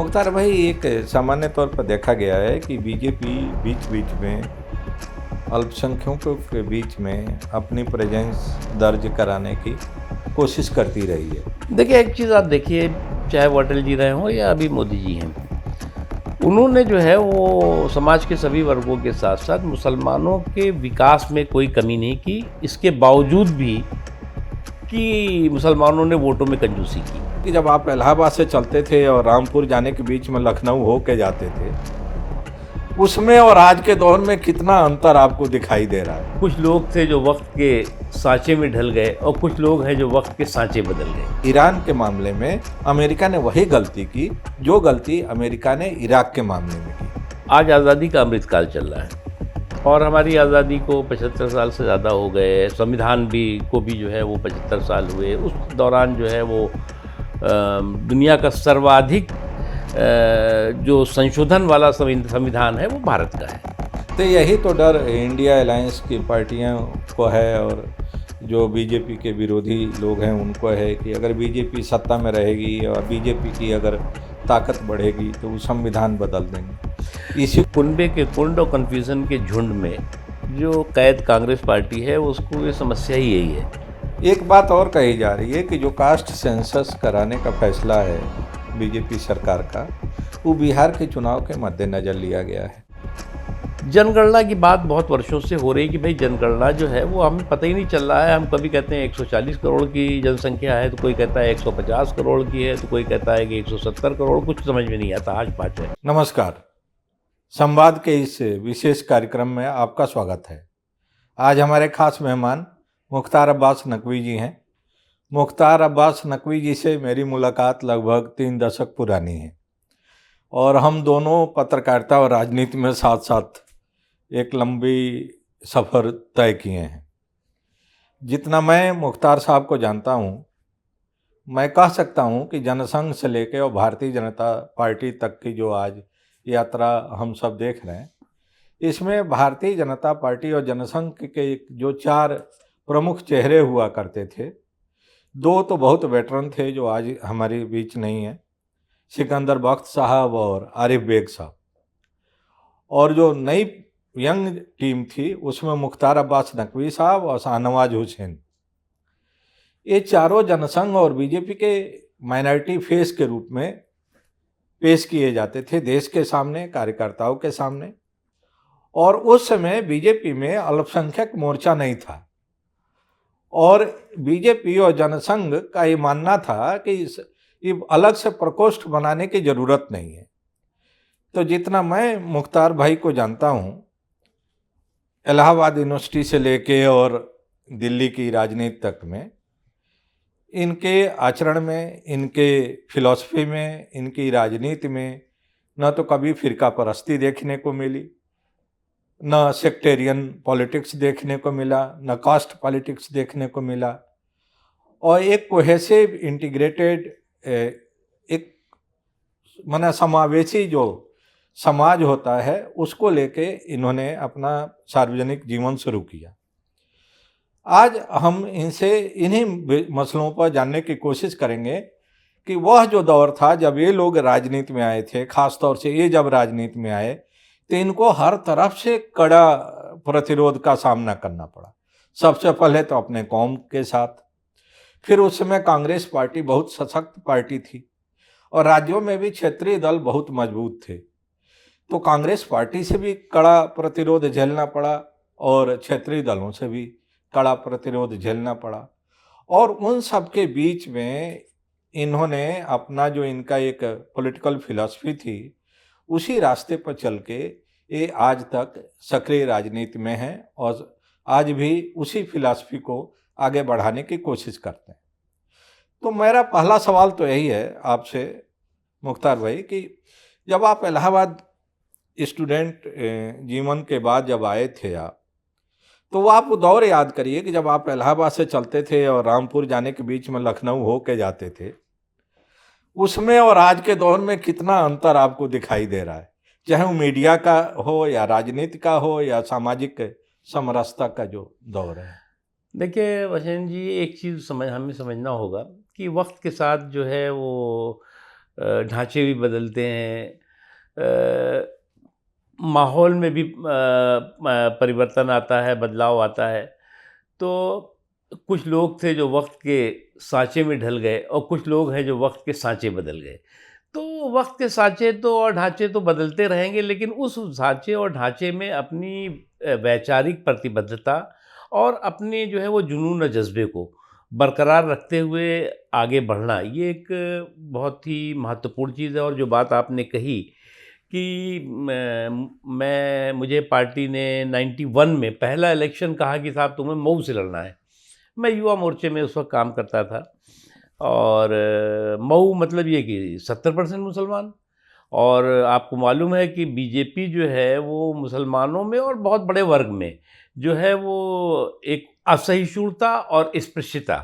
मुख्तार भाई, एक सामान्य तौर पर देखा गया है कि बीजेपी बीच बीच में अल्पसंख्यकों के बीच में अपनी प्रेजेंस दर्ज कराने की कोशिश करती रही है। देखिए, एक चीज़ आप देखिए, चाहे वो अटल जी रहे हों या अभी मोदी जी हैं, उन्होंने जो है वो समाज के सभी वर्गों के साथ साथ मुसलमानों के विकास में कोई कमी नहीं की। इसके बावजूद भी कि मुसलमानों ने वोटों में कंजूसी की। कि जब आप इलाहाबाद से चलते थे और रामपुर जाने के बीच में लखनऊ हो के जाते थे, उसमें और आज के दौर में कितना अंतर आपको दिखाई दे रहा है? कुछ लोग थे जो वक्त के सांचे में ढल गए और कुछ लोग हैं जो वक्त के सांचे बदल गए। ईरान के मामले में अमेरिका ने वही गलती की जो गलती अमेरिका ने इराक के मामले में की। आज आज़ादी का अमृतकाल चल रहा है और हमारी आज़ादी को 75 साल से ज़्यादा हो गए। संविधान को भी जो है वो 75 साल हुए। उस दौरान जो है वो दुनिया का सर्वाधिक जो संशोधन वाला संविधान है वो भारत का है। तो यही तो डर इंडिया अलायंस की पार्टियों को है और जो बीजेपी के विरोधी लोग हैं उनको है कि अगर बीजेपी सत्ता में रहेगी और बीजेपी की अगर ताकत बढ़ेगी तो वो संविधान बदल देंगे। इसी कुनबे के कुंड और कन्फ्यूज़न के झुंड में जो कैद कांग्रेस पार्टी है उसको ये समस्या ही यही है। एक बात और कही जा रही है कि जो कास्ट सेंसस कराने का फैसला है बीजेपी सरकार का, वो बिहार के चुनाव के मद्देनज़र लिया गया है। जनगणना की बात बहुत वर्षों से हो रही है कि भाई जनगणना जो है वो हमें पता ही नहीं चल रहा है। हम कभी कहते हैं 140 करोड़ की जनसंख्या है, तो कोई कहता है 150 करोड़ की है, तो कोई कहता है कि 170 करोड़। कुछ समझ में नहीं आता, आज बात है। नमस्कार, संवाद के इस विशेष कार्यक्रम में आपका स्वागत है। आज हमारे खास मेहमान मुख्तार अब्बास नकवी जी हैं। मुख्तार अब्बास नकवी जी से मेरी मुलाकात लगभग 3 दशक पुरानी है और हम दोनों पत्रकारिता और राजनीति में साथ साथ एक लंबी सफ़र तय किए हैं। जितना मैं मुख्तार साहब को जानता हूँ, मैं कह सकता हूँ कि जनसंघ से लेकर और भारतीय जनता पार्टी तक की जो आज यात्रा हम सब देख रहे हैं, इसमें भारतीय जनता पार्टी और जनसंघ के जो 4 प्रमुख चेहरे हुआ करते थे, 2 तो बहुत वेटरन थे जो आज हमारे बीच नहीं है, सिकंदर बख्त साहब और आरिफ बेग साहब, और जो नई यंग टीम थी उसमें मुख्तार अब्बास नकवी साहब और शाहनवाज हुसैन। ये चारों जनसंघ और बीजेपी के माइनॉरिटी फेस के रूप में पेश किए जाते थे देश के सामने, कार्यकर्ताओं के सामने। और उस समय बीजेपी में अल्पसंख्यक मोर्चा नहीं था और बीजेपी और जनसंघ का ये मानना था कि ये अलग से प्रकोष्ठ बनाने की ज़रूरत नहीं है। तो जितना मैं मुख्तार भाई को जानता हूँ, इलाहाबाद यूनिवर्सिटी से लेके और दिल्ली की राजनीति तक में, इनके आचरण में, इनके फिलॉसफी में, इनकी राजनीति में न तो कभी फिरका परस्ती देखने को मिली, न सेक्टेरियन पॉलिटिक्स देखने को मिला, न कास्ट पॉलिटिक्स देखने को मिला, और एक कोहेसिव इंटीग्रेटेड एक माना समावेशी जो समाज होता है उसको लेके इन्होंने अपना सार्वजनिक जीवन शुरू किया। आज हम इनसे इन्हीं मसलों पर जानने की कोशिश करेंगे कि वह जो दौर था जब ये लोग राजनीति में आए थे, ख़ास तौर से ये जब राजनीति में आए तो इनको हर तरफ से कड़ा प्रतिरोध का सामना करना पड़ा। सबसे पहले तो अपने कौम के साथ, फिर उस समय कांग्रेस पार्टी बहुत सशक्त पार्टी थी और राज्यों में भी क्षेत्रीय दल बहुत मजबूत थे, तो कांग्रेस पार्टी से भी कड़ा प्रतिरोध झेलना पड़ा और क्षेत्रीय दलों से भी कड़ा प्रतिरोध झेलना पड़ा। और उन सब के बीच में इन्होंने अपना जो इनका एक पॉलिटिकल फिलॉसफी थी, उसी रास्ते पर चल के ये आज तक सक्रिय राजनीति में हैं और आज भी उसी फिलॉसफी को आगे बढ़ाने की कोशिश करते हैं। तो मेरा पहला सवाल तो यही है आपसे मुख्तार भाई कि जब आप इलाहाबाद स्टूडेंट जीवन के बाद जब आए थे आप, तो वो आप वो दौर याद करिए कि जब आप इलाहाबाद से चलते थे और रामपुर जाने के बीच में लखनऊ हो के जाते थे, उसमें और आज के दौर में कितना अंतर आपको दिखाई दे रहा है, चाहे वो मीडिया का हो या राजनीति का हो या सामाजिक समरसता का जो दौर है? देखिए वसीम जी, एक चीज़ हमें समझना होगा कि वक्त के साथ जो है वो ढांचे भी बदलते हैं, माहौल में भी परिवर्तन आता है, बदलाव आता है। तो कुछ लोग थे जो वक्त के सांचे में ढल गए और कुछ लोग हैं जो वक्त के सांचे बदल गए। तो वक्त के सांचे तो और ढांचे तो बदलते रहेंगे, लेकिन उस सांचे और ढांचे में अपनी वैचारिक प्रतिबद्धता और अपने जो है वो जुनून और जज्बे को बरकरार रखते हुए आगे बढ़ना, ये एक बहुत ही महत्वपूर्ण चीज़ है। और जो बात आपने कही कि मुझे पार्टी ने 91 में पहला इलेक्शन कहा कि साहब तुम्हें मऊ से लड़ना है। मैं युवा मोर्चे में उस वक्त काम करता था, और मऊ मतलब ये कि 70% मुसलमान, और आपको मालूम है कि बीजेपी जो है वो मुसलमानों में और बहुत बड़े वर्ग में जो है वो एक असहिष्णुता और स्पृश्यता,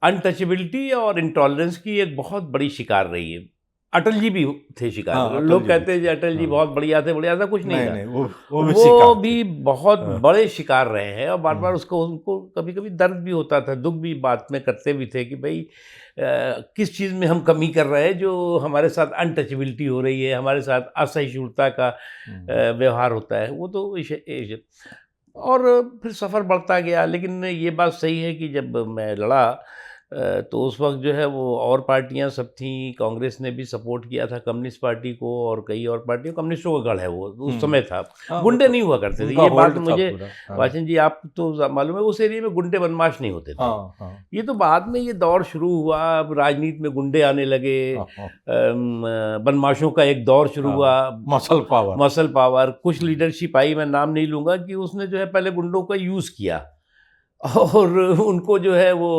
अनटचेबिलिटी और इंटॉलरेंस की एक बहुत बड़ी शिकार रही है। अटल जी भी थे शिकार। हाँ, अटल लोग जी कहते हैं भी कि थे। अटल जी हाँ। बहुत बढ़िया थे, बढ़िया था कुछ नहीं था। नहीं, वो भी वो शिकार थे। भी बहुत हाँ। बड़े शिकार रहे हैं, और बार बार हम्म। उनको कभी कभी दर्द भी होता था, दुख भी बात में करते भी थे कि भाई किस चीज़ में हम कमी कर रहे हैं जो हमारे साथ अनटचेबिलिटी हो रही है, हमारे साथ असहिष्णुता का व्यवहार होता है। वो तो और फिर सफ़र बढ़ता गया। लेकिन ये बात सही है कि जब मैं लड़ा तो उस वक्त जो है वो और पार्टियां सब थीं। कांग्रेस ने भी सपोर्ट किया था कम्युनिस्ट पार्टी को, और कई और पार्टियों, कम्युनिस्टों का गढ़ है वो उस समय था। हाँ, वो गुंडे तो नहीं हुआ करते थे, उनका ये बात होल्ड था मुझे पूरा। हाँ। वाचन जी आप तो मालूम है, उस एरिया में गुंडे बदमाश नहीं होते थे। हाँ। हाँ। ये तो बाद में ये दौर शुरू हुआ, अब राजनीति में गुंडे आने लगे, हाँ। बदमाशों का एक दौर शुरू हुआ, मसल पावर। Muscle power. कुछ लीडरशिप आई, मैं नाम नहीं लूँगा, कि उसने जो है पहले गुंडों का यूज़ किया और उनको जो है वो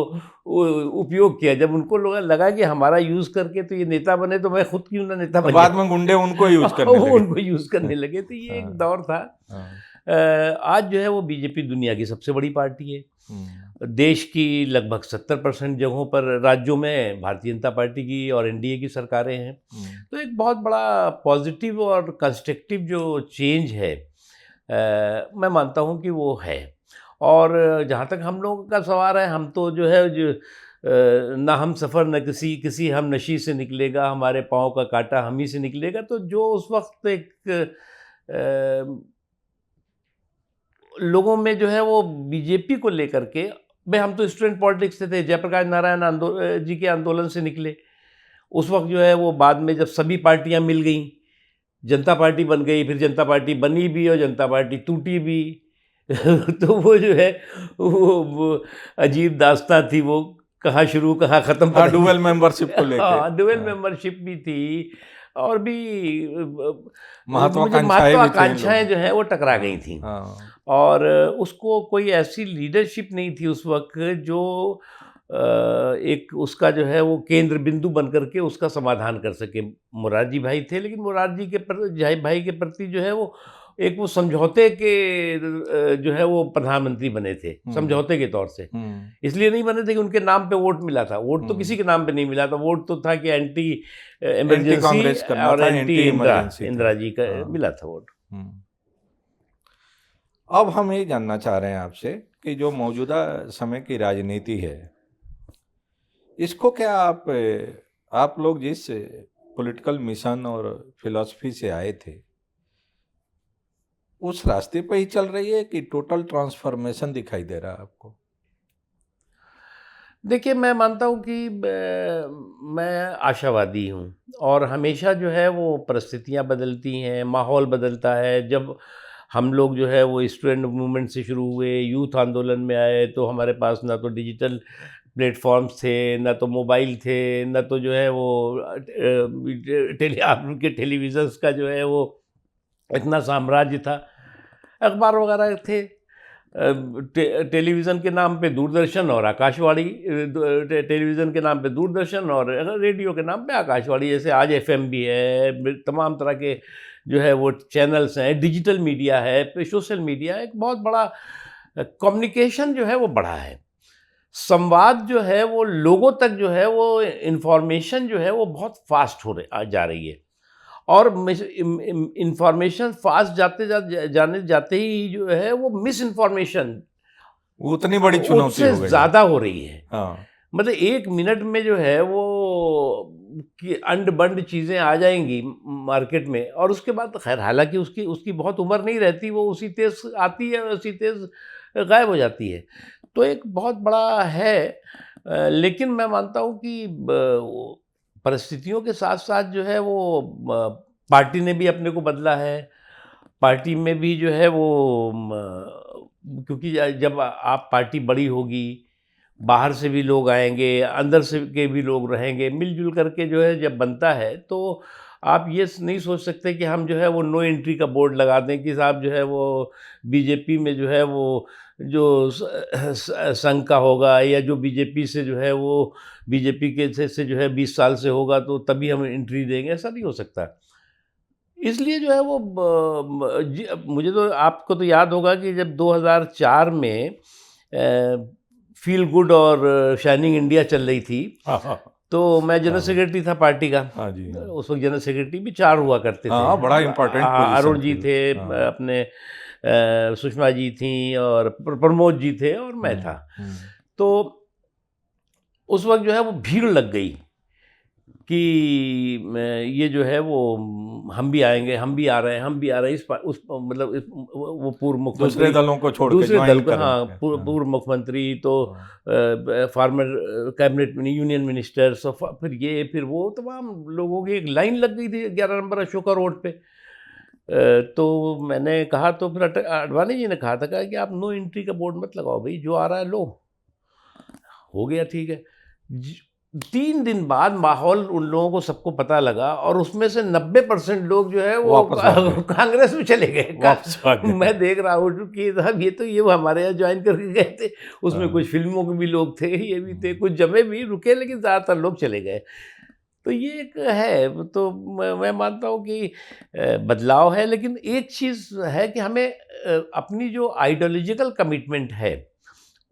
उपयोग किया। जब उनको लगा कि हमारा यूज़ करके तो ये नेता बने, तो मैं खुद क्यों ना नेता बन बाद जाऊं। में गुंडे उनको यूज करने वो लगे। उनको यूज़ करने लगे। तो ये एक हाँ। दौर था। हाँ। आज जो है वो बीजेपी दुनिया की सबसे बड़ी पार्टी है। हम्म। देश की लगभग 70% जगहों पर, राज्यों में भारतीय जनता पार्टी की और एनडीए की सरकारें हैं। तो एक बहुत बड़ा पॉजिटिव और कंस्ट्रक्टिव जो चेंज है, मैं मानता हूँ कि वो है। और जहाँ तक हम लोगों का सवाल है, हम तो जो है ना हम सफ़र न किसी हम नशी से निकलेगा, हमारे पाँव का कांटा हम ही से निकलेगा। तो जो उस वक्त एक लोगों में जो है वो बीजेपी को लेकर के, भाई हम तो स्टूडेंट पॉलिटिक्स से थे, जयप्रकाश नारायण जी के आंदोलन से निकले। उस वक्त जो है वो बाद में जब सभी पार्टियां मिल गईं, जनता पार्टी बन गई, फिर जनता पार्टी बनी भी और जनता पार्टी टूटी भी। तो वो जो है वो अजीब दास्तां थी, वो कहाँ शुरू कहाँ ख़त्म। हाँ, डुअल मेंबरशिप को लेके। हाँ, डुअल हाँ। मेंबरशिप भी थी, और भी महत्वाकांक्षाएं भी थी इन महत्वाकांक्षाएं जो लोगों है वो टकरा की। गई थी। हाँ। और उसको कोई ऐसी लीडरशिप नहीं थी उस वक्त जो एक उसका जो है वो केंद्र बिंदु बन करके उसका समाधान कर सके। मुरारजी भाई थे, लेकिन मुरारजी के भाई के प्रति जो है वो एक वो समझौते के जो है वो प्रधानमंत्री बने थे, समझौते के तौर से। इसलिए नहीं बने थे कि उनके नाम पे वोट मिला था। वोट तो किसी के नाम पे नहीं मिला था, वोट तो था कि एंटी इमरजेंसी कांग्रेस करना और था, एंटी इमरजेंसी इंदिरा जी का हाँ। मिला था वोट। अब हम ये जानना चाह रहे हैं आपसे कि जो मौजूदा समय की राजनीति है, इसको क्या आप लोग जिस पॉलिटिकल मिशन और फिलॉसफी से आए थे, उस रास्ते पे ही चल रही है कि टोटल ट्रांसफॉर्मेशन दिखाई दे रहा है आपको? देखिए, मैं मानता हूँ कि मैं आशावादी हूँ, और हमेशा जो है वो परिस्थितियाँ बदलती हैं, माहौल बदलता है। जब हम लोग जो है वो स्टूडेंट मूवमेंट से शुरू हुए, यूथ आंदोलन में आए, तो हमारे पास ना तो डिजिटल प्लेटफॉर्म्स थे, ना तो मोबाइल थे, ना तो जो है वो आपके टेलीविज़न्स का जो है वो इतना साम्राज्य था। अखबार वगैरह थे, टेलीविज़न के नाम पे दूरदर्शन और आकाशवाणी, टेलीविज़न के नाम पे दूरदर्शन और रेडियो के नाम पे आकाशवाणी। जैसे आज एफएम भी है, तमाम तरह के जो है वो चैनल्स हैं, डिजिटल मीडिया है, सोशल मीडिया है। एक बहुत बड़ा कम्युनिकेशन जो है वो बढ़ा है, संवाद जो है वो लोगों तक जो है वो इंफॉर्मेशन जो है वो बहुत फास्ट जा रही है। और इंफॉर्मेशन फास्ट जाते ही जो है वो मिस इन्फॉर्मेशन उतनी बड़ी चुनौती हो गई ज़्यादा हो रही है। हाँ। मतलब 1 मिनट में जो है वो कि अंड बंड चीज़ें आ जाएंगी मार्केट में, और उसके बाद खैर हालांकि उसकी उसकी बहुत उम्र नहीं रहती, वो उसी तेज आती है उसी तेज गायब हो जाती है। तो एक बहुत बड़ा है। लेकिन मैं मानता हूँ कि परिस्थितियों के साथ साथ जो है वो पार्टी ने भी अपने को बदला है। पार्टी में भी जो है वो क्योंकि जब आप पार्टी बड़ी होगी, बाहर से भी लोग आएंगे, अंदर से के भी लोग रहेंगे, मिलजुल करके जो है जब बनता है, तो आप ये नहीं सोच सकते कि हम जो है वो नो एंट्री का बोर्ड लगा दें कि साहब जो है वो बीजेपी में जो है वो जो संघ का होगा, या जो बीजेपी से जो है वो बीजेपी के से जो है 20 साल से होगा तो तभी हम एंट्री देंगे, ऐसा नहीं हो सकता। इसलिए जो है वो मुझे तो, आपको तो याद होगा कि जब 2004 में फील गुड और शाइनिंग इंडिया चल रही थी, हाँ तो मैं जनरल सेक्रेटरी था पार्टी का। हाँ जी, हाँ। उस वक्त जनरल सेक्रेटरी भी 4 हुआ करते थे। हाँ, बड़ा इम्पोर्टेंट हाँ, पोजीशन अरुण जी थी। थे, हाँ। अपने सुषमा जी थी, और प्रमोद जी थे, और मैं था। तो उस वक्त जो है वो भीड़ लग गई कि ये जो है वो हम भी आएंगे, हम भी आ रहे हैं, हम भी आ रहे हैं, मतलब वो पूर्व मुख्यमंत्री, दूसरे दलों को छोड़ के दूसरे ज्वाइन दल को, हाँ, करेंगे। पूर्व मुख्यमंत्री तो हाँ। फार्मर कैबिनेट यूनियन मिनिस्टर्स, फिर ये फिर वो तमाम लोगों की एक लाइन लग गई थी 11 नंबर अशोका रोड पे। तो मैंने कहा, तो फिर अडवाणी जी ने कहा था कि आप नो एंट्री का बोर्ड मत लगाओ भाई, जो आ रहा है लो, हो गया ठीक है। 3 दिन बाद माहौल उन लोगों को सबको पता लगा, और उसमें से 90% लोग जो है वो वापस आ गए। कांग्रेस में चले गए। वापस आ गए। मैं देख रहा हूँ कि साहब ये तो ये हमारे यहाँ ज्वाइन करके गए थे, उसमें हाँ। कुछ फिल्मों के भी लोग थे, ये भी थे, कुछ जमे भी रुके, लेकिन ज़्यादातर लोग चले गए। तो ये एक है। तो मैं मानता हूँ कि बदलाव है, लेकिन एक चीज़ है कि हमें अपनी जो आइडियोलॉजिकल कमिटमेंट है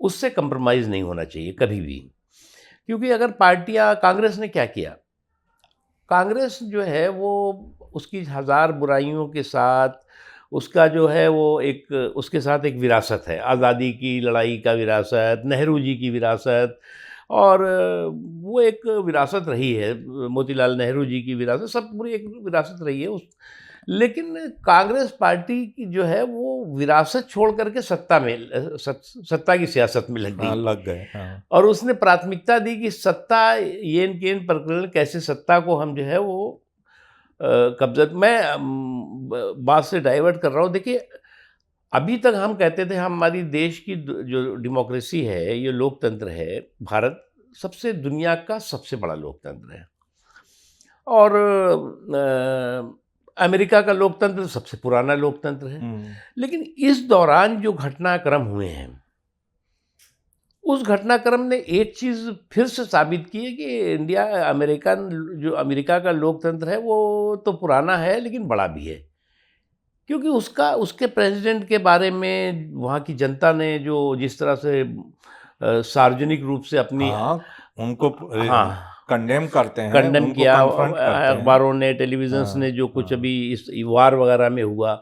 उससे कंप्रोमाइज़ नहीं होना चाहिए कभी भी। क्योंकि अगर पार्टियां, कांग्रेस ने क्या किया, कांग्रेस जो है वो उसकी 1000 बुराइयों के साथ, उसका जो है वो एक, उसके साथ एक विरासत है, आज़ादी की लड़ाई का विरासत, नेहरू जी की विरासत, और वो एक विरासत रही है, मोतीलाल नेहरू जी की विरासत, सब पूरी एक विरासत रही है उस। लेकिन कांग्रेस पार्टी की जो है वो विरासत छोड़ करके सत्ता में, सत्ता की सियासत में लग हाँ, गई, लग गए। हाँ। और उसने प्राथमिकता दी कि सत्ता, येन केन प्रकरण, कैसे सत्ता को हम जो है वो कब्जा। मैं बात से डाइवर्ट कर रहा हूँ। देखिए, अभी तक हम कहते थे हमारी देश की जो डेमोक्रेसी है, ये लोकतंत्र है, भारत सबसे, दुनिया का सबसे बड़ा लोकतंत्र है, और अमेरिका का लोकतंत्र सबसे पुराना लोकतंत्र है। लेकिन इस दौरान जो घटनाक्रम हुए हैं, उस घटनाक्रम ने एक चीज़ फिर से साबित की है कि अमेरिका का लोकतंत्र है वो तो पुराना है, लेकिन बड़ा भी है। क्योंकि उसके प्रेसिडेंट के बारे में वहाँ की जनता ने जो जिस तरह से सार्वजनिक रूप से अपनी, हाँ, उनको हाँ, कंडेम करते हैं, कंडेम उनको किया, कन्फ्रंट करते हैं। अखबारों ने, टेलीविजन्स हाँ, ने, जो कुछ हाँ। अभी इस वार वगैरह में हुआ,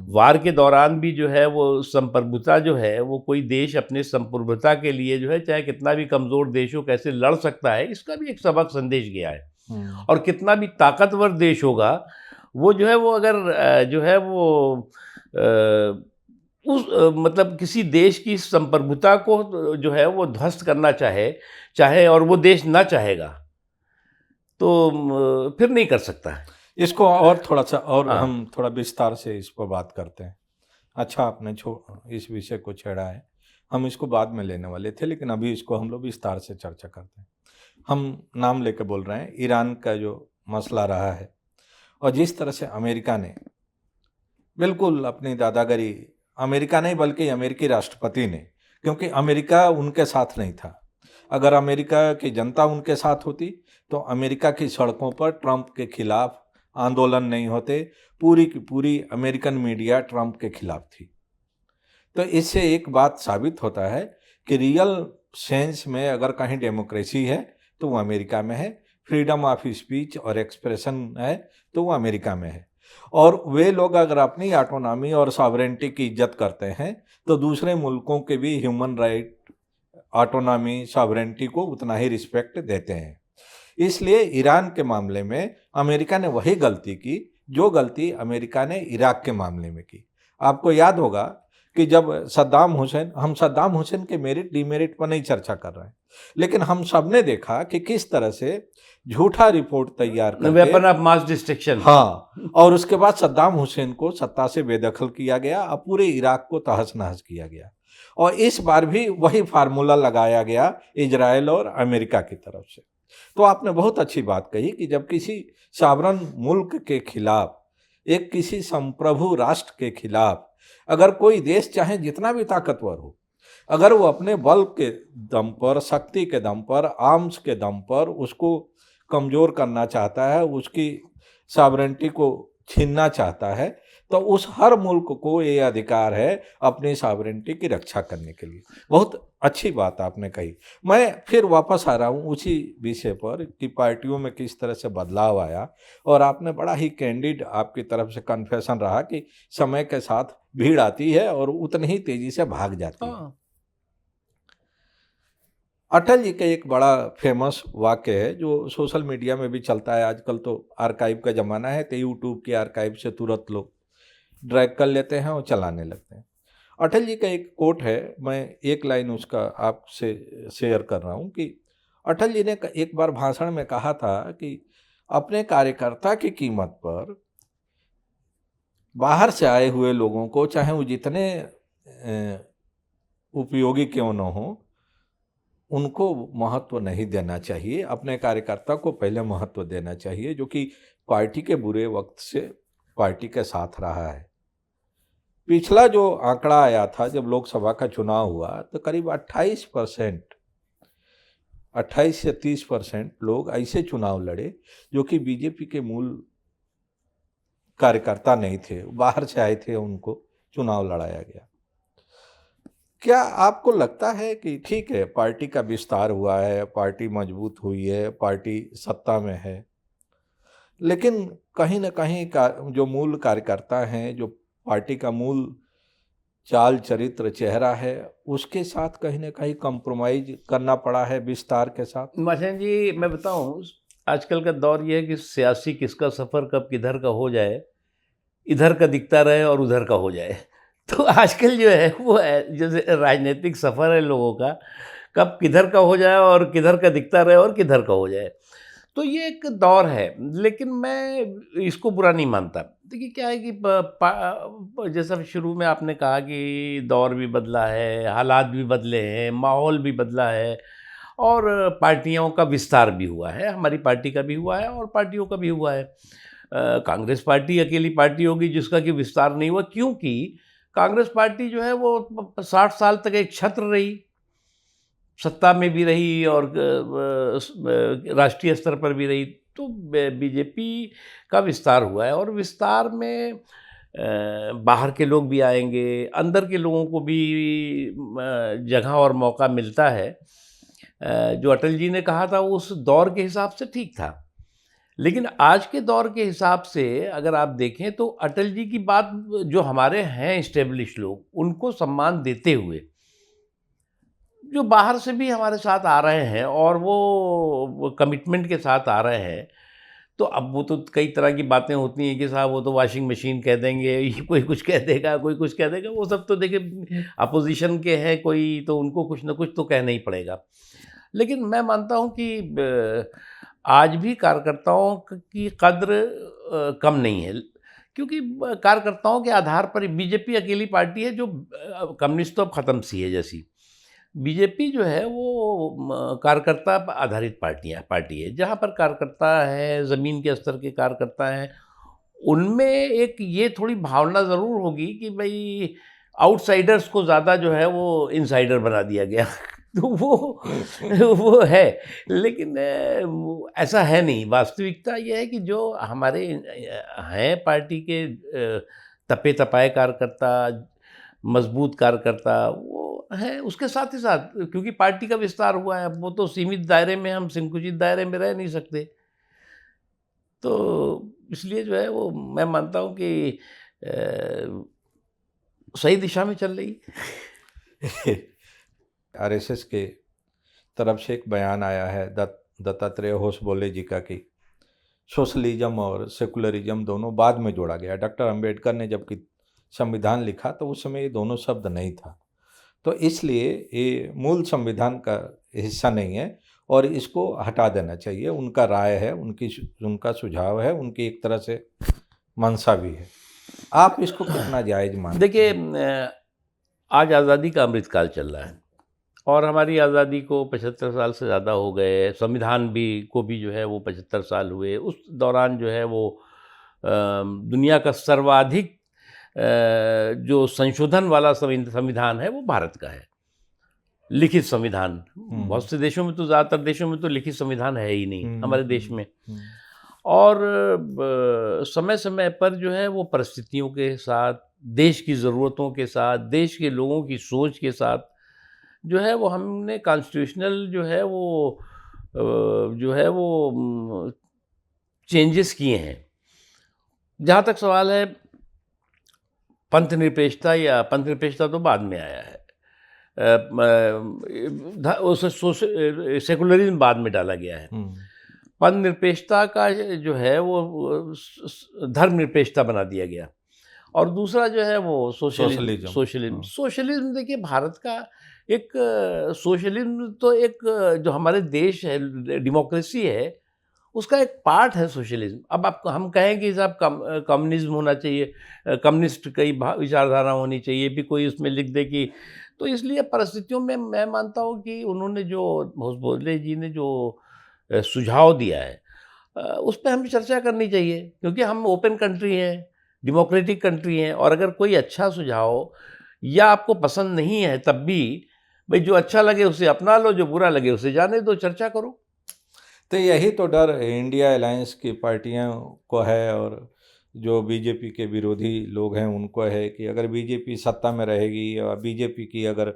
वार के दौरान भी जो है वो संप्रभुता जो है, वो कोई देश अपने संप्रभुता के लिए जो है, चाहे कितना भी कमज़ोर देश हो, कैसे लड़ सकता है, इसका भी एक सबक संदेश गया है। और कितना भी ताकतवर देश होगा, वो जो है वो अगर जो है वो मतलब किसी देश की संप्रभुता को जो है वो ध्वस्त करना चाहे और वो देश ना चाहेगा, तो फिर नहीं कर सकता है। इसको और थोड़ा सा, और हाँ। हम थोड़ा विस्तार से इस पर बात करते हैं। अच्छा, आपने इस विषय को छेड़ा है, हम इसको बाद में लेने वाले थे, लेकिन अभी इसको हम लोग विस्तार से चर्चा करते हैं। हम नाम लेके बोल रहे हैं, ईरान का जो मसला रहा है, और जिस तरह से अमेरिका ने बिल्कुल अपनी दादागिरी, अमेरिका नहीं बल्कि अमेरिकी राष्ट्रपति ने, क्योंकि अमेरिका उनके साथ नहीं था, अगर अमेरिका की जनता उनके साथ होती तो अमेरिका की सड़कों पर ट्रंप के खिलाफ आंदोलन नहीं होते, पूरी की पूरी अमेरिकन मीडिया ट्रंप के खिलाफ थी। तो इससे एक बात साबित होता है कि रियल सेंस में अगर कहीं डेमोक्रेसी है तो वो अमेरिका में है, फ्रीडम ऑफ स्पीच और एक्सप्रेशन है तो वो अमेरिका में है। और वे लोग अगर अपनी ऑटोनॉमी और सॉवरेंटी की इज्जत करते हैं तो दूसरे मुल्कों के भी ह्यूमन राइट, ऑटोनॉमी, सॉवरेंटी को उतना ही रिस्पेक्ट देते हैं। इसलिए ईरान के मामले में अमेरिका ने वही गलती की जो गलती अमेरिका ने इराक के मामले में की। आपको याद होगा कि जब हम सद्दाम हुसैन के मेरिट डिमेरिट पर नहीं चर्चा कर रहे हैं, लेकिन हम सब ने देखा कि किस तरह से झूठा रिपोर्ट तैयार करके वेपन ऑफ मास डिस्ट्रक्शन, हाँ, और उसके बाद सद्दाम हुसैन को सत्ता से बेदखल किया गया और पूरे इराक को तहस नहस किया गया। और इस बार भी वही फार्मूला लगाया गया इजराइल और अमेरिका की तरफ से। तो आपने बहुत अच्छी बात कही कि जब किसी सावरन मुल्क के खिलाफ, एक किसी संप्रभु राष्ट्र के खिलाफ अगर कोई देश चाहे जितना भी ताकतवर हो, अगर वो अपने बल के दम पर, शक्ति के दम पर, आर्म्स के दम पर उसको कमज़ोर करना चाहता है, उसकी सॉवरेनिटी को छीनना चाहता है, तो उस हर मुल्क को ये अधिकार है अपनी सॉवरेनिटी की रक्षा करने के लिए। बहुत अच्छी बात आपने कही। मैं फिर वापस आ रहा हूँ उसी विषय पर कि पार्टियों में किस तरह से बदलाव आया, और आपने बड़ा ही कैंडिड, आपकी तरफ से कन्फेशन रहा कि समय के साथ भीड़ आती है और उतनी ही तेजी से भाग जाती है। अटल जी का एक बड़ा फेमस वाक्य है जो सोशल मीडिया में भी चलता है आजकल, तो आर्काइव का ज़माना है, तो यूट्यूब के आर्काइव से तुरंत लोग ड्रैग कर लेते हैं और चलाने लगते हैं। अटल जी का एक कोट है, मैं एक लाइन उसका आपसे शेयर कर रहा हूँ कि अटल जी ने एक बार भाषण में कहा था कि अपने कार्यकर्ता की कीमत पर बाहर से आए हुए लोगों को, चाहे वो जितने उपयोगी क्यों न हो, उनको महत्व नहीं देना चाहिए। अपने कार्यकर्ता को पहले महत्व देना चाहिए, जो कि पार्टी के बुरे वक्त से पार्टी के साथ रहा है। पिछला जो आंकड़ा आया था जब लोकसभा का चुनाव हुआ, तो करीब 28% 28 से 30% लोग ऐसे चुनाव लड़े जो कि बीजेपी के मूल कार्यकर्ता नहीं थे, बाहर से आए थे, उनको चुनाव लड़ाया गया। क्या आपको लगता है कि ठीक है, पार्टी का विस्तार हुआ है, पार्टी मजबूत हुई है, पार्टी सत्ता में है, लेकिन कहीं ना कहीं का जो मूल कार्यकर्ता हैं, जो पार्टी का मूल चाल चरित्र चेहरा है, उसके साथ कहीं ना कहीं कंप्रोमाइज करना पड़ा है विस्तार के साथ? माशन जी, मैं बताऊं, आजकल का दौर ये है कि सियासी किसका सफ़र कब किधर का हो जाए, इधर का दिखता रहे और उधर का हो जाए। तो आजकल जो है वो है, जैसे राजनीतिक सफ़र है लोगों का, कब किधर का हो जाए और किधर का दिखता रहे और किधर का हो जाए। तो ये एक दौर है, लेकिन मैं इसको बुरा नहीं मानता। देखिए क्या है कि जैसा शुरू में आपने कहा कि दौर भी बदला है, हालात भी बदले हैं, माहौल भी बदला है, और पार्टियों का विस्तार भी हुआ है। हमारी पार्टी का भी हुआ है और पार्टियों का भी हुआ है। कांग्रेस पार्टी अकेली पार्टी होगी जिसका कि विस्तार नहीं हुआ, क्योंकि कांग्रेस पार्टी जो है वो 60 साल तक एक छत्र रही, सत्ता में भी रही और राष्ट्रीय स्तर पर भी रही। तो बीजेपी का विस्तार हुआ है, और विस्तार में बाहर के लोग भी आएंगे, अंदर के लोगों को भी जगह और मौका मिलता है। जो अटल जी ने कहा था उस दौर के हिसाब से ठीक था, लेकिन आज के दौर के हिसाब से अगर आप देखें तो अटल जी की बात, जो हमारे हैं इस्टेब्लिश लोग, उनको सम्मान देते हुए जो बाहर से भी हमारे साथ आ रहे हैं और वो कमिटमेंट के साथ आ रहे हैं, तो अब वो तो कई तरह की बातें होती हैं कि साहब वो तो वॉशिंग मशीन कह देंगे, कोई कुछ कह देगा, कोई कुछ कह देगा। वो सब तो देखिए अपोजिशन के हैं कोई, तो उनको कुछ ना कुछ तो कहना ही पड़ेगा। लेकिन मैं मानता हूँ कि आज भी कार्यकर्ताओं की कद्र कम नहीं है, क्योंकि कार्यकर्ताओं के आधार पर बीजेपी अकेली पार्टी है जो कम्युनिस्ट तो अब ख़त्म सी है जैसी। बीजेपी जो है वो कार्यकर्ता आधारित पार्टी है, जहाँ पर कार्यकर्ता है, ज़मीन के स्तर के कार्यकर्ता हैं, उनमें एक ये थोड़ी भावना ज़रूर होगी कि भाई आउटसाइडर्स को ज़्यादा जो है वो इनसाइडर बना दिया गया। तो वो है, लेकिन ऐसा है नहीं। वास्तविकता ये है कि जो हमारे हैं पार्टी के तपे तपाए कार्यकर्ता, मजबूत कार्यकर्ता, वो है। उसके साथ ही साथ क्योंकि पार्टी का विस्तार हुआ है, वो तो सीमित दायरे में, हम संकुचित दायरे में रह नहीं सकते, तो इसलिए जो है वो मैं मानता हूँ कि सही दिशा में चल रही। आरएसएस के तरफ से एक बयान आया है, द दत्तात्रेय होसबोले जी का कि सोशलिज्म और सेकुलरिज्म दोनों बाद में जोड़ा गया। डॉक्टर अंबेडकर ने जबकि संविधान लिखा तो उस समय ये दोनों शब्द नहीं था, तो इसलिए ये मूल संविधान का हिस्सा नहीं है और इसको हटा देना चाहिए। उनका राय है, उनका सुझाव है, उनकी एक तरह से मंशा भी है। आप इसको कितना जायज़ मानते देखिए, हैं? आज आज़ादी का अमृतकाल चल रहा है और हमारी आज़ादी को 75 साल से ज़्यादा हो गए। संविधान को भी जो है वो 75 साल हुए। उस दौरान जो है वो दुनिया का सर्वाधिक जो संशोधन वाला संविधान है वो भारत का है, लिखित संविधान। बहुत से देशों में तो, ज़्यादातर देशों में तो लिखित संविधान है ही नहीं, हमारे देश में। और समय समय पर जो है वो परिस्थितियों के साथ, देश की ज़रूरतों के साथ, देश के लोगों की सोच के साथ जो है वो हमने कॉन्स्टिट्यूशनल जो है वो चेंजेस किए हैं। जहाँ तक सवाल है पंथनिरपेक्षता, या पंथनिरपेक्षता तो बाद में आया है, सेकुलरिज्म बाद में डाला गया है। पंथनिरपेक्षता का जो है वो धर्मनिरपेक्षता बना दिया गया। और दूसरा जो है वो सोशलिज्म। देखिए, भारत का एक सोशलिज्म तो एक जो हमारे देश है, डेमोक्रेसी है, उसका एक पार्ट है सोशलिज्म। अब हम कहें कि साहब कम्युनिज्म होना चाहिए, कम्युनिस्ट कई विचारधारा होनी चाहिए, भी कोई उसमें लिख दे कि, तो इसलिए परिस्थितियों में मैं मानता हूँ कि उन्होंने जो होसबोले जी ने जो सुझाव दिया है उस पर हमें चर्चा करनी चाहिए, क्योंकि हम ओपन कंट्री हैं, डेमोक्रेटिक कंट्री हैं। और अगर कोई अच्छा सुझाव या आपको पसंद नहीं है, तब भी भाई जो अच्छा लगे उसे अपना लो, जो बुरा लगे उसे जाने दो, चर्चा करो। तो यही तो डर इंडिया अलायंस की पार्टियों को है और जो बीजेपी के विरोधी लोग हैं उनको है कि अगर बीजेपी सत्ता में रहेगी या बीजेपी की अगर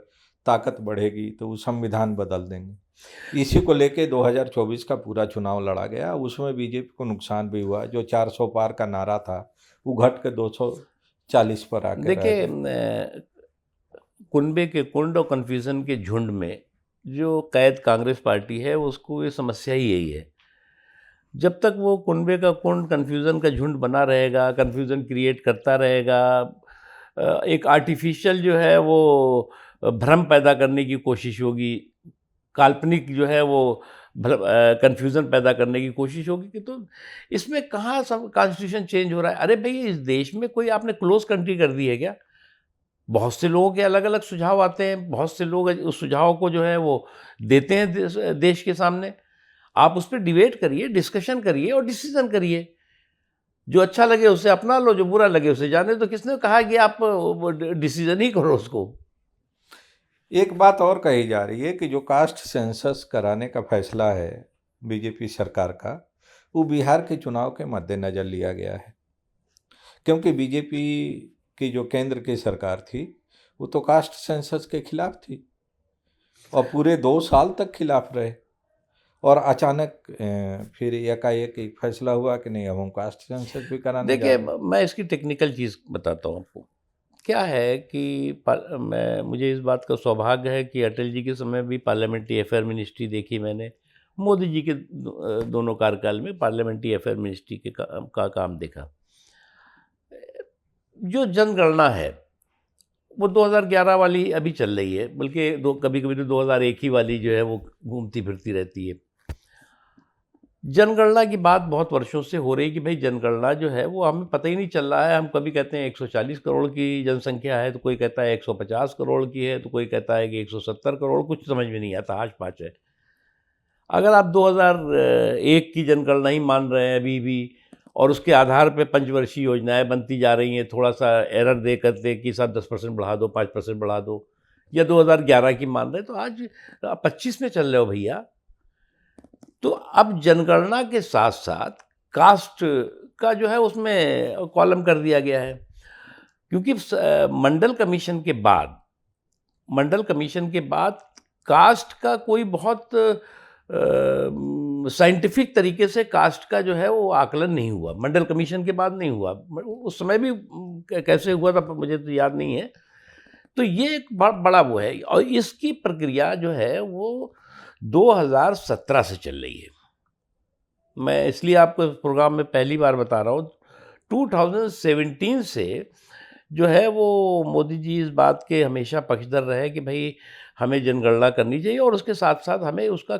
ताकत बढ़ेगी तो वो संविधान बदल देंगे। इसी को लेके 2024 का पूरा चुनाव लड़ा गया, उसमें बीजेपी को नुकसान भी हुआ। जो 400 पार का नारा था वो घट के 240 पर आके देखिए, कुनबे के कुंड और कन्फ्यूज़न के झुंड में जो कैद कांग्रेस पार्टी है, उसको ये समस्या ही यही है। जब तक वो कुनबे का कुंड कन्फ्यूज़न का झुंड बना रहेगा, कन्फ्यूज़न क्रिएट करता रहेगा, एक आर्टिफिशियल जो है वो भ्रम पैदा करने की कोशिश होगी, काल्पनिक जो है वो कन्फ्यूज़न पैदा करने की कोशिश होगी कि तो इसमें कहाँ सब कॉन्स्टिट्यूशन चेंज हो रहा है। अरे भाई, इस देश में कोई आपने क्लोज कंट्री कर दी है क्या? बहुत से लोगों के अलग अलग सुझाव आते हैं, बहुत से लोग उस सुझाव को जो है वो देते हैं देश के सामने। आप उस पर डिबेट करिए, डिस्कशन करिए और डिसीजन करिए। जो अच्छा लगे उसे अपना लो, जो बुरा लगे उसे जाने दो। किसने कहा कि आप डिसीजन ही करो उसको? एक बात और कही जा रही है कि जो कास्ट सेंसस कराने का फैसला है बीजेपी सरकार का, वो बिहार के चुनाव के मद्देनज़र लिया गया है, क्योंकि बीजेपी की जो केंद्र की सरकार थी वो तो कास्ट सेंसस के खिलाफ थी और पूरे 2 साल तक खिलाफ रहे। और अचानक फिर एकाएक एक फैसला हुआ कि नहीं, अब हम कास्ट सेंसस भी कराने जा रहे हैं। देखिए, मैं इसकी टेक्निकल चीज़ बताता हूँ आपको। क्या है कि मुझे इस बात का सौभाग्य है कि अटल जी के समय भी पार्लियामेंट्री अफेयर मिनिस्ट्री देखी मैंने, मोदी जी के दोनों कार्यकाल में पार्लियामेंट्री अफेयर मिनिस्ट्री के का काम देखा। जो जनगणना है वो 2011 वाली अभी चल रही है, बल्कि कभी कभी तो 2001 ही वाली जो है वो घूमती फिरती रहती है। जनगणना की बात बहुत वर्षों से हो रही है कि भाई जनगणना जो है वो हमें पता ही नहीं चल रहा है। हम कभी कहते हैं 140 करोड़ की जनसंख्या है, तो कोई कहता है 150 करोड़ की है, तो कोई कहता है कि 170 करोड़, कुछ समझ में नहीं आता, हाश पाच है। अगर आप 2001 की जनगणना ही मान रहे हैं अभी भी, और उसके आधार पर पंचवर्षीय योजनाएं बनती जा रही हैं, थोड़ा सा एरर दे करते कि साहब 10% बढ़ा दो, 5% बढ़ा दो, या 2011 की मान रहे, तो आज 25 में चल रहे हो भैया। तो अब जनगणना के साथ साथ कास्ट का जो है उसमें कॉलम कर दिया गया है, क्योंकि मंडल कमीशन के बाद कास्ट का कोई बहुत साइंटिफिक तरीके से कास्ट का जो है वो आकलन नहीं हुआ। मंडल कमीशन के बाद नहीं हुआ, उस समय भी कैसे हुआ था मुझे तो याद नहीं है। तो ये एक बड़ा वो है, और इसकी प्रक्रिया जो है वो 2017 से चल रही है। मैं इसलिए आपको इस प्रोग्राम में पहली बार बता रहा हूँ, 2017 से जो है वो मोदी जी इस बात के हमेशा पक्षधर रहे कि भाई हमें जनगणना करनी चाहिए और उसके साथ साथ हमें उसका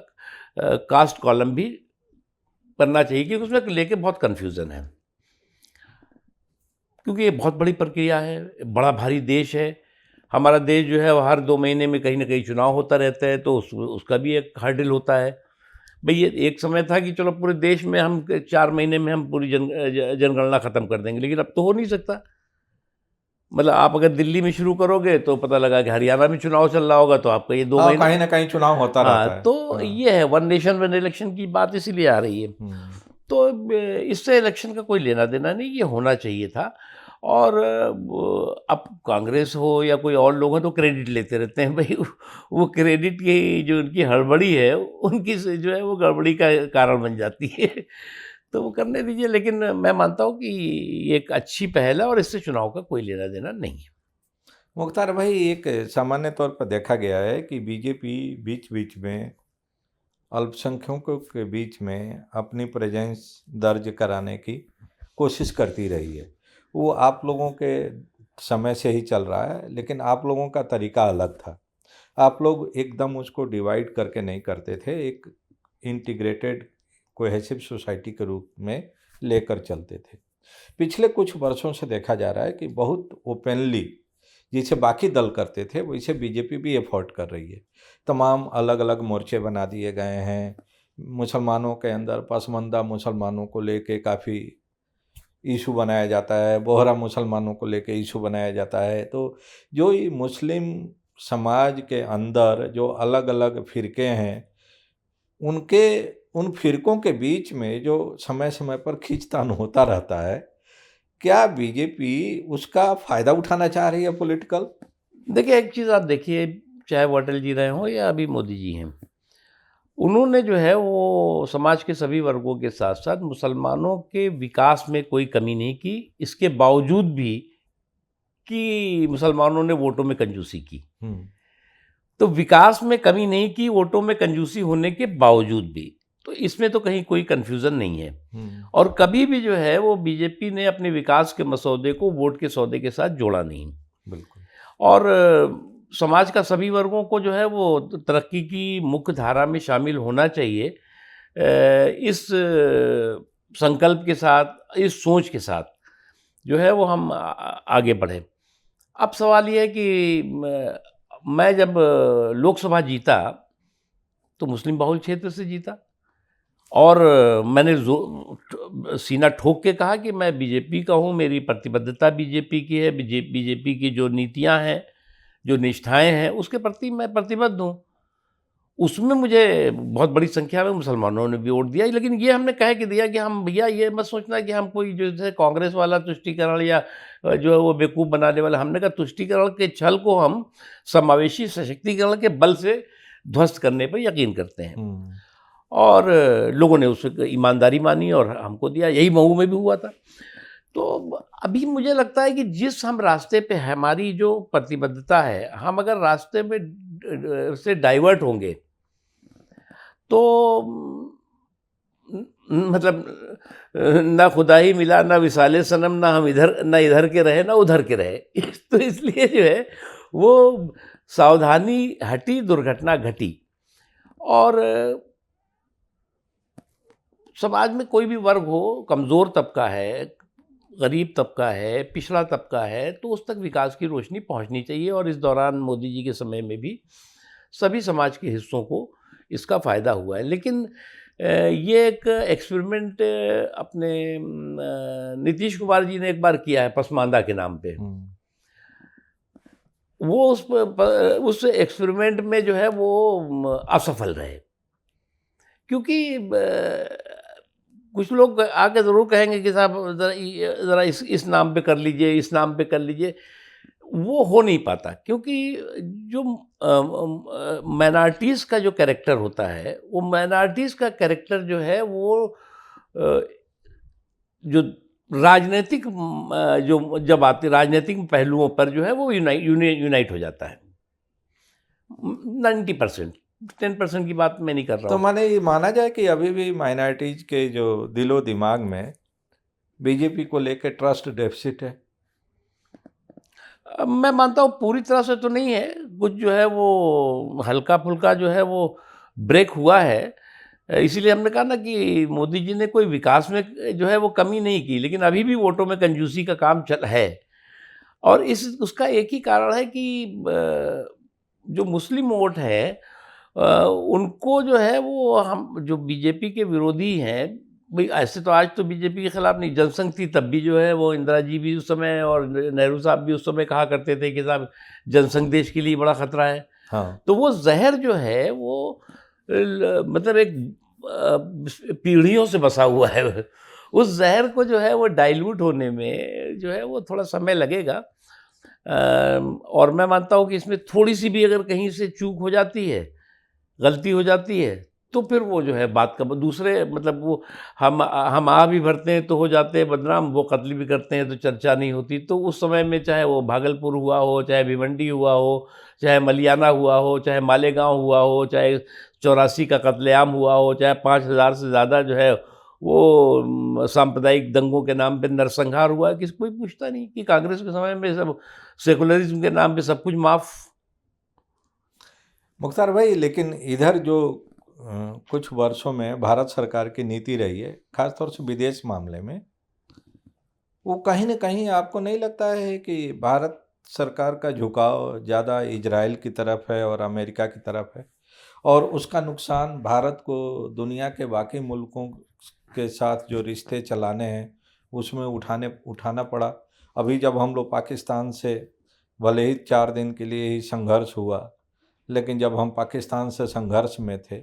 कास्ट कॉलम भी करना चाहिए, क्योंकि उसमें लेके बहुत कन्फ्यूज़न है, क्योंकि ये बहुत बड़ी प्रक्रिया है, बड़ा भारी देश है। हमारा देश जो है वो हर 2 महीने में कहीं ना कहीं चुनाव होता रहता है, तो उसका भी एक हर्डल होता है। भाई ये एक समय था कि चलो पूरे देश में हम 4 महीने में हम पूरी जनगणना ख़त्म कर देंगे, लेकिन अब तो हो नहीं सकता। मतलब आप अगर दिल्ली में शुरू करोगे तो पता लगा कि हरियाणा में चुनाव चल रहा होगा, तो आपका ये 2 हाँ, महीने कहीं ना कहीं चुनाव होता रहता है। तो हाँ। ये है वन नेशन वन इलेक्शन की बात इसीलिए आ रही है। तो इससे इलेक्शन का कोई लेना देना नहीं, ये होना चाहिए था। और अब कांग्रेस हो या कोई और लोग हैं तो क्रेडिट लेते रहते हैं भाई, वो क्रेडिट की जो उनकी हड़बड़ी है उनकी से जो है वो गड़बड़ी का कारण बन जाती है। तो वो करने दीजिए, लेकिन मैं मानता हूँ कि ये एक अच्छी पहल है और इससे चुनाव का कोई लेना देना नहीं है। मुख्तार भाई, एक सामान्य तौर पर देखा गया है कि बीजेपी बीच बीच में अल्पसंख्यकों के बीच में अपनी प्रेजेंस दर्ज कराने की कोशिश करती रही है। वो आप लोगों के समय से ही चल रहा है, लेकिन आप लोगों का तरीका अलग था। आप लोग एकदम उसको डिवाइड करके नहीं करते थे, एक इंटीग्रेटेड कोहेसिव सोसाइटी के रूप में लेकर चलते थे। पिछले कुछ वर्षों से देखा जा रहा है कि बहुत ओपनली जिसे बाकी दल करते थे वैसे बीजेपी भी एफर्ट कर रही है। तमाम अलग अलग मोर्चे बना दिए गए हैं। मुसलमानों के अंदर पसमानदा मुसलमानों को लेके काफ़ी इशू बनाया जाता है, बोहरा मुसलमानों को लेके इशू बनाया जाता है। तो जो ये मुस्लिम समाज के अंदर जो अलग अलग फ़िरके हैं, उनके उन फ़िरकों के बीच में जो समय समय पर खींचतान होता रहता है, क्या बीजेपी उसका फ़ायदा उठाना चाह रही है पॉलिटिकल? देखिए एक चीज़ आप देखिए, चाहे वो अटल जी रहे हों या अभी मोदी जी हैं, उन्होंने जो है वो समाज के सभी वर्गों के साथ साथ मुसलमानों के विकास में कोई कमी नहीं की, इसके बावजूद भी कि मुसलमानों ने वोटों में कंजूसी की। तो विकास में कमी नहीं की, वोटों में कंजूसी होने के बावजूद भी, तो इसमें तो कहीं कोई कन्फ्यूज़न नहीं है। और कभी भी जो है वो बीजेपी ने अपने विकास के मसौदे को वोट के सौदे के साथ जोड़ा नहीं। बिल्कुल। और समाज का सभी वर्गों को जो है वो तरक्की की मुख्य धारा में शामिल होना चाहिए, इस संकल्प के साथ, इस सोच के साथ जो है वो हम आगे बढ़े। अब सवाल ये है कि मैं जब लोकसभा जीता तो मुस्लिम बहुल क्षेत्र से जीता, और मैंने सीना ठोक के कहा कि मैं बीजेपी का हूँ, मेरी प्रतिबद्धता बीजेपी की है, बीजेपी की जो नीतियाँ हैं, जो निष्ठाएं हैं, उसके प्रति मैं प्रतिबद्ध हूँ। उसमें मुझे बहुत बड़ी संख्या में मुसलमानों ने भी वोट दिया, लेकिन ये हमने कह के दिया कि हम भैया ये मत सोचना कि हम कोई जो जैसे कांग्रेस वाला तुष्टीकरण या जो है वो बेवकूफ़ बनाने वाला, हमने कहा तुष्टीकरण के छल को हम समावेशी सशक्तिकरण के बल से ध्वस्त करने पर यकीन करते हैं। और लोगों ने उसको ईमानदारी मानी और हमको दिया, यही मऊ में भी हुआ था। तो अभी मुझे लगता है कि जिस हम रास्ते पे हमारी जो प्रतिबद्धता है, हम अगर रास्ते में से डाइवर्ट होंगे तो मतलब ना खुदा ही मिला, ना विसाले सनम, ना हम इधर, ना इधर के रहे ना उधर के रहे। तो इसलिए जो है वो सावधानी हटी, दुर्घटना घटी। और समाज में कोई भी वर्ग हो, कमज़ोर तबका है, गरीब तबका है, पिछड़ा तबका है, तो उस तक विकास की रोशनी पहुंचनी चाहिए। और इस दौरान मोदी जी के समय में भी सभी समाज के हिस्सों को इसका फ़ायदा हुआ है। लेकिन ये एक एक्सपेरिमेंट अपने नीतीश कुमार जी ने एक बार किया है पसमानदा के नाम पे। वो उस एक्सपेरिमेंट में जो है वो असफल रहे, क्योंकि कुछ लोग आके ज़रूर कहेंगे कि साहब ज़रा इस नाम पे कर लीजिए, इस नाम पे कर लीजिए। वो हो नहीं पाता, क्योंकि जो माइनॉरिटीज़ का जो कैरेक्टर होता है, वो माइनॉरिटीज़ का कैरेक्टर जो है वो जो राजनीतिक जो जब आते राजनीतिक पहलुओं पर जो है वो यूनाइट हो जाता है 90%। 10% की बात मैं नहीं कर रहा तो हूँ। माने ये माना जाए कि अभी भी माइनॉरिटीज के जो दिलो दिमाग में बीजेपी को लेकर ट्रस्ट डेफिसिट है। मैं मानता हूँ पूरी तरह से तो नहीं है, कुछ जो है वो हल्का-फुल्का जो है वो ब्रेक हुआ है। इसीलिए हमने कहा ना कि मोदी जी ने कोई विकास में जो है वो कमी नहीं की, लेकिन अभी भी वोटों में कंजूसी का काम चल है। और इस उसका एक ही कारण है कि जो मुस्लिम वोट है उनको जो है वो हम जो बीजेपी के विरोधी हैं, भाई ऐसे तो आज तो बीजेपी के खिलाफ नहीं, जनसंघ थी तब भी जो है वो इंदिरा जी भी उस समय और नेहरू साहब भी उस समय कहा करते थे कि साहब जनसंघ देश के लिए बड़ा खतरा है। हाँ, तो वो जहर जो है वो मतलब एक पीढ़ियों से बसा हुआ है। उस जहर को जो है वो डाइल्यूट होने में जो है वो थोड़ा समय लगेगा। और मैं मानता हूँ कि इसमें थोड़ी सी भी अगर कहीं से चूक हो जाती है, गलती हो जाती है, तो फिर वो जो है बात का दूसरे मतलब वो हम आ भी भरते हैं तो हो जाते हैं बदनाम, वो कत्ल भी करते हैं तो चर्चा नहीं होती। तो उस समय में चाहे वो भागलपुर हुआ हो, चाहे भिवंडी हुआ हो, चाहे मलियाना हुआ हो, चाहे मालेगांव हुआ हो, चाहे 84 का कत्लेआम हुआ हो, चाहे 5,000 से ज़्यादा जो है वो सांप्रदायिक दंगों के नाम पे नरसंहार हुआ है, किसी कोई पूछता नहीं कि कांग्रेस के समय में सब सेकुलरिज्म के नाम पे सब कुछ माफ़। मुख्तार भाई, लेकिन इधर जो कुछ वर्षों में भारत सरकार की नीति रही है, खासतौर से विदेश मामले में, वो कहीं ना कहीं आपको नहीं लगता है कि भारत सरकार का झुकाव ज़्यादा इजराइल की तरफ है और अमेरिका की तरफ है, और उसका नुकसान भारत को दुनिया के बाकी मुल्कों के साथ जो रिश्ते चलाने हैं उसमें उठाना पड़ा। अभी जब हम लोग पाकिस्तान से भले ही 4 दिन के लिए ही संघर्ष हुआ, लेकिन जब हम पाकिस्तान से संघर्ष में थे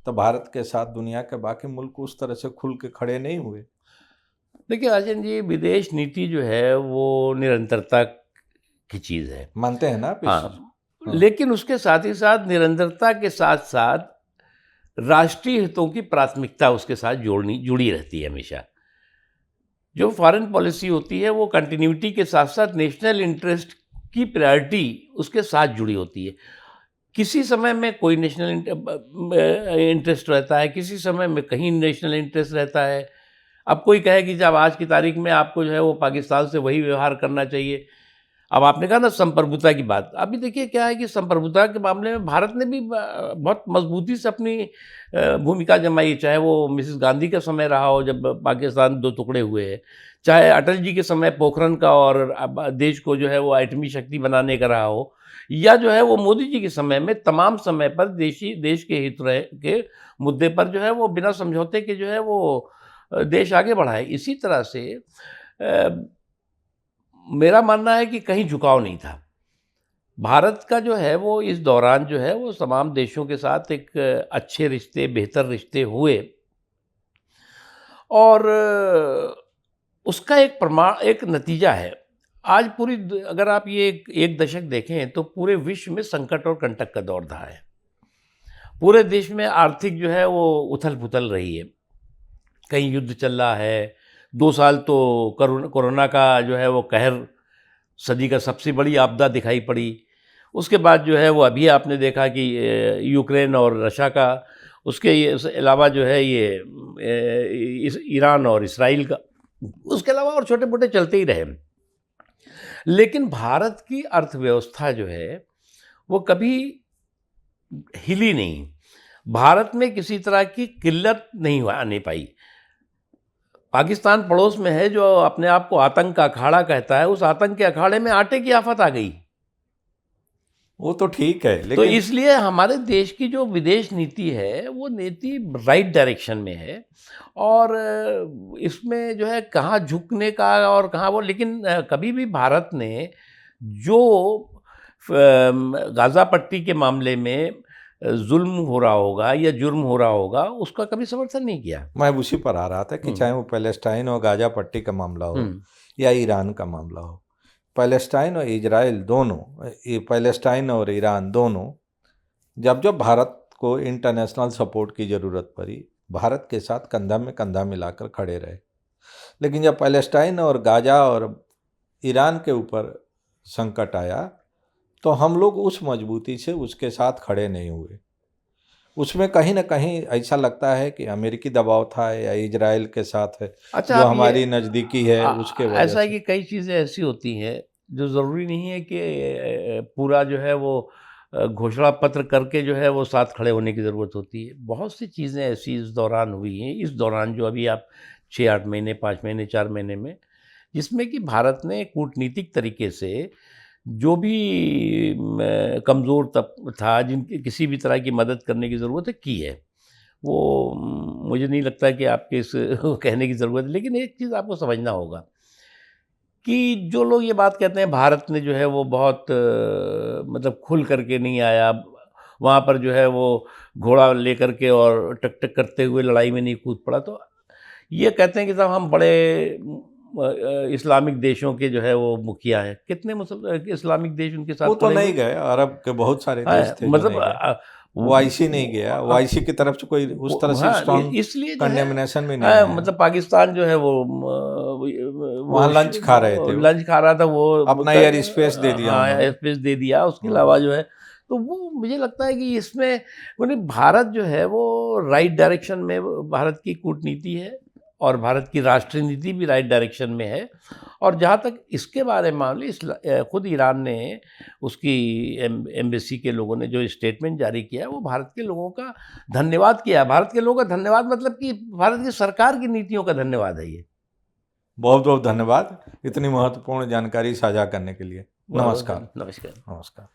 तो भारत के साथ दुनिया के बाकी मुल्क उस तरह से खुल के खड़े नहीं हुए। देखिए राजन जी, विदेश नीति जो है वो निरंतरता की चीज़ है। मानते हैं ना आप इस चीज? हाँ, हाँ, लेकिन उसके साथ ही साथ निरंतरता के साथ-साथ राष्ट्रीय हितों की प्राथमिकता उसके साथ जुड़ी रहती है हमेशा। जो फॉरेन पॉलिसी होती है वो कंटिन्यूटी के साथ-साथ नेशनल इंटरेस्ट की प्रायोरिटी उसके साथ जुड़ी होती है। किसी समय में कोई नेशनल इंटरेस्ट रहता है, किसी समय में कहीं नेशनल इंटरेस्ट रहता है। अब कोई कहे कि जब आज की तारीख में आपको जो है वो पाकिस्तान से वही व्यवहार करना चाहिए। अब आपने कहा ना संप्रभुता की बात, अभी देखिए क्या है कि संप्रभुता के मामले में भारत ने भी बहुत मजबूती से अपनी भूमिका जमाई, चाहे वो मिसेस गांधी का समय रहा हो जब पाकिस्तान दो टुकड़े हुए हैं, चाहे अटल जी के समय पोखरण का और अब देश को जो है वो एटमी शक्ति बनाने का रहा हो, या जो है वो मोदी जी के समय में तमाम समय पर देश के के मुद्दे पर जो है वो बिना समझौते के जो है वो देश आगे बढ़ा है। इसी तरह से मेरा मानना है कि कहीं झुकाव नहीं था। भारत का जो है वो इस दौरान जो है वो तमाम देशों के साथ एक अच्छे रिश्ते, बेहतर रिश्ते हुए, और उसका एक नतीजा है। आज अगर आप ये एक दशक देखें तो पूरे विश्व में संकट और कंटक का दौर रहा है। पूरे देश में आर्थिक जो है वो उथल-पुथल रही है। कहीं युद्ध चल रहा है, 2 साल तो कोरोना का जो है वो कहर सदी का सबसे बड़ी आपदा दिखाई पड़ी। उसके बाद जो है वो अभी आपने देखा कि यूक्रेन और रशिया का, उसके अलावा जो है ये ईरान और इसराइल का, उसके अलावा और छोटे-मोटे चलते ही रहे। लेकिन भारत की अर्थव्यवस्था जो है वो कभी हिली नहीं। भारत में किसी तरह की किल्लत नहीं आने पाई। पाकिस्तान पड़ोस में है जो अपने आप को आतंक का अखाड़ा कहता है, उस आतंक के अखाड़े में आटे की आफत आ गई। वो तो ठीक है, तो लेकिन इसलिए हमारे देश की जो विदेश नीति है वो नीति राइट डायरेक्शन में है, और इसमें जो है कहाँ झुकने का और कहाँ वो, लेकिन कभी भी भारत ने जो गाज़ा पट्टी के मामले में जुल्म हो रहा होगा या जुर्म हो रहा होगा उसका कभी समर्थन नहीं किया। मैं उसी पर आ रहा था कि चाहे वो पैलेस्टाइन और गाजा पट्टी का मामला हो या ईरान का मामला हो, पैलेस्टाइन और इजराइल दोनों, पैलेस्टाइन और ईरान दोनों, जब जब भारत को इंटरनेशनल सपोर्ट की ज़रूरत पड़ी, भारत के साथ कंधा में कंधा मिलाकर खड़े रहे। लेकिन जब पैलेस्टाइन और गाजा और ईरान के ऊपर संकट आया तो हम लोग उस मजबूती से उसके साथ खड़े नहीं हुए। उसमें कहीं ना कहीं ऐसा लगता है कि अमेरिकी दबाव था या इजराइल के साथ है अच्छा, जो आप हमारी ये नज़दीकी है उसके वजह ऐसा है से। कि कई चीज़ें ऐसी होती हैं जो ज़रूरी नहीं है कि पूरा जो है वो घोषणा पत्र करके जो है वो साथ खड़े होने की ज़रूरत होती है। बहुत सी चीज़ें ऐसी इस दौरान हुई हैं, इस दौरान जो अभी आप 6-8 महीने, 5 महीने, 4 महीने में, जिसमें कि भारत ने कूटनीतिक तरीके से जो भी कमज़ोर तब था, जिनकी किसी भी तरह की मदद करने की ज़रूरत है, की है। वो मुझे नहीं लगता कि आपके इस कहने की ज़रूरत है, लेकिन एक चीज़ आपको समझना होगा कि जो लोग ये बात कहते हैं भारत ने जो है वो बहुत मतलब खुल करके नहीं आया, वहाँ पर जो है वो घोड़ा लेकर के और टक-टक करते हुए लड़ाई में नहीं कूद पड़ा, तो ये कहते हैं कि साहब हम बड़े इस्लामिक देशों के जो है वो मुखिया हैं। कितने इस्लामिक देश उनके साथ वो तो खड़े हुए? नहीं गए, अरब के बहुत सारे देश हाँ, थे जो मतलब नहीं गए। वो ओआईसी नहीं गया, ओआईसी की तरफ से कोई उस तरह से हाँ, स्ट्रांग इसलिए जो है कंडेमनेशन भी नहीं आया। मतलब पाकिस्तान जो है वहाँ लंच खा रहे थे वो, लंच खा रहा था, वो अपना एयर स्पेस दे दिया हाँ, उन्होंने। स्पेस दे दिया। उसके अलावा जो है तो वो मुझे लगता है कि इसमें माने भारत जो है वो राइट डायरेक्शन में, भारत की कूटनीति है और भारत की राष्ट्रीय नीति भी राइट डायरेक्शन में है। और जहाँ तक इसके बारे में मामले, खुद ईरान ने उसकी एम्बेसी के लोगों ने जो स्टेटमेंट जारी किया है, वो भारत के लोगों का धन्यवाद किया है। भारत के लोगों का धन्यवाद मतलब कि भारत की सरकार की नीतियों का धन्यवाद है ये। बहुत बहुत धन्यवाद इतनी महत्वपूर्ण जानकारी साझा करने के लिए। बहुत बहुत नमस्कार। नमस्कार। नमस्कार।